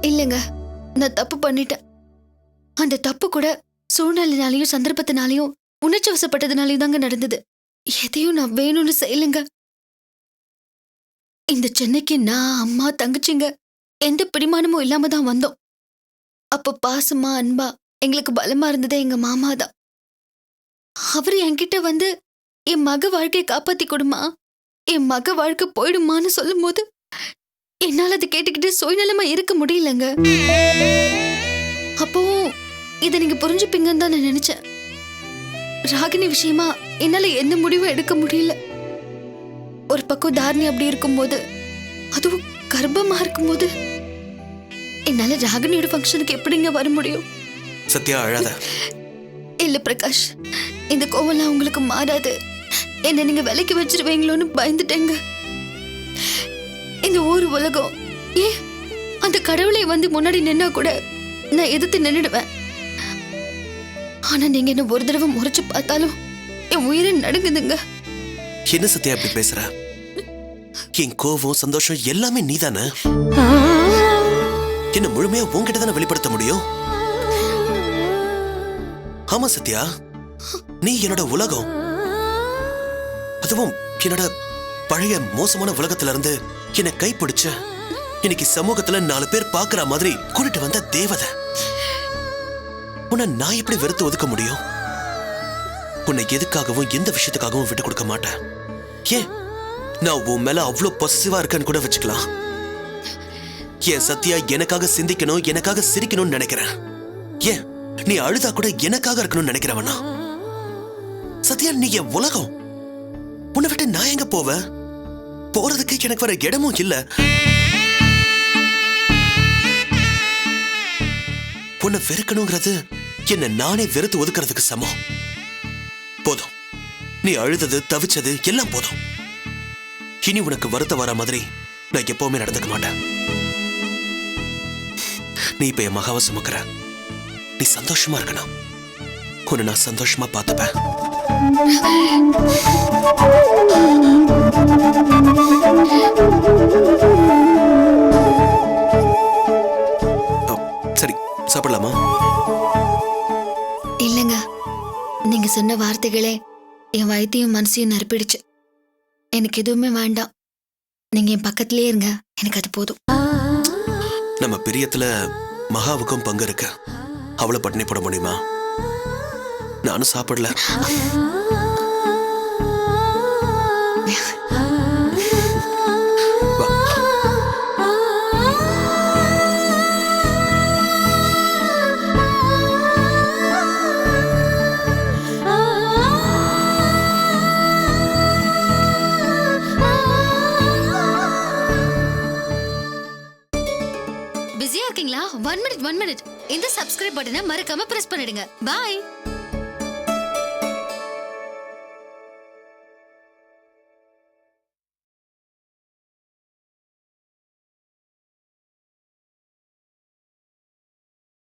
இல்லங்க, நான் தப்பு பண்ணிட்டேன். அந்த தப்பு கூட சூழ்நிலைனாலையும் சந்தர்ப்பத்தினாலையும் உணர்ச்சி வசப்பட்டதுனாலையும் தாங்க நடந்தது. எதையும் நான் வேணும்னு செய்யலங்க. இந்த சென்னைக்கு நான், அம்மா, தங்கச்சிங்க எந்த பிடிமானமும் இல்லாம தான் வந்தோம். அப்ப பாசமா அன்பா எங்களுக்கு பலமா இருந்ததே எங்க மாமா தான். அவரு என்கிட்ட வந்து என் மக வாழ்க்கையை காப்பாத்தி கொடுமா, என் மக வாழ்க்கை போயிடுமான்னு சொல்லும் போது என்னால அதை கேட்டுக்கிட்டு சுயநலமா இருக்க முடியலங்க. அப்போ இதை நீங்க புரிஞ்சுப்பீங்கன்னு தான் நான் நினைச்சேன். ராகினி விஷயமா என்னால எந்த முடிவும் எடுக்க முடியல. ஒரு பக்கம் தாரணி அப்படி இருக்கும்போது, அதுவும் கர்ப்பமா இருக்கும்போது என்னால ராகினியோட ஃபங்க்ஷனுக்கு எப்படிங்க வர முடியும்? சத்யா அழாத. இல்ல பிரகாஷ், இந்த கோவம்லாம் உங்களுக்கு மாறாது. என்ன நீங்க விலைக்கு வச்சிருவீங்களோன்னு பயந்துட்டேங்க. இந்த ஊர் உலகம் அந்த கடவுளை வந்து முன்னாடி நின்னா கூட நான் எதிர்த்து நின்னுடுவேன். ஆனா நீங்க என்ன ஒரு தடவை முறைச்சு பார்த்தாலும் என் உயிரை நடுங்குதுங்க. என்ன சத்யா இப்படி பேசுற? என் கோவம் சந்தோஷம் எல்லாமே நீதானே. என்ன முழுமையா உன்கிட்ட தானே வெளிப்படுத்த முடியும். ஆமா சத்யா, நீ என்னோட உலகம். அதுவும் என்னோட பழைய மோசமான உலகத்துல இருந்து என்னை கைப்பிடிச்ச, இன்னைக்கு சமூகத்துல 4 பேர் பாக்குற மாதிரி கூட்டிட்டு வந்த தேவதை. உன்னை நான் எப்படி வெறுத்து ஒதுக்க முடியும்? உன்னை எதுக்காகவும் எந்த விஷயத்துக்காகவும் விட்டு கொடுக்க மாட்டேன். ஏன், நான் உன் மேல அவ்வளவு பொசிட்டிவா இருக்கேன்னு கூட வச்சுக்கலாம். என் சத்யா எனக்காக சிந்திக்கணும், எனக்காக சிரிக்கணும்னு நினைக்கிறேன். ஏன், நீ அழுதா கூட எனக்காக இருக்கணும்னு நினைக்கிறவனா? சத்யா, நீ என் உலகம். உன்னை விட்டு நான் எங்க போவேன்? போறதுக்கு எனக்கு வர இடமும் இல்ல. உன்னை வெறுக்கணுங்கிறது என்ன நானே வெறுத்து ஒதுக்கிறதுக்கு சமம். போதும், நீ அழுதது தவிச்சது எல்லாம் போதும். இனி உனக்கு வருத்தம் வர மாதிரி நான் எப்பவுமே நடந்துக்க மாட்டேன். நீ இப்ப என் மகாவை சுமக்கிற, நீ சந்தோஷமா இருக்கணும். உன்னை நான் சந்தோஷமா பார்த்துப்பேன். சரி, சாப்பிடலாமா? இல்லங்க, நீங்க சொன்ன வார்த்தைகளே என் வயித்தையும் மனசையும் நறுப்பிடுச்சு. எனக்கு எதுவுமே வேண்டாம். நீங்க என் பக்கத்திலே இருங்க, எனக்கு அது போதும். நம்ம பிரியத்துல மகாவுக்கும் பங்கு இருக்கு. அவளை பட்டினி போட முடியுமா? நானும் சாப்பிடல. பிஸியா இருக்கீங்களா? 1 மினிட் இந்த சப்ஸ்கிரைப் பட்டனை மறக்காம பிரஸ் பண்ணிடுங்க. பாய்.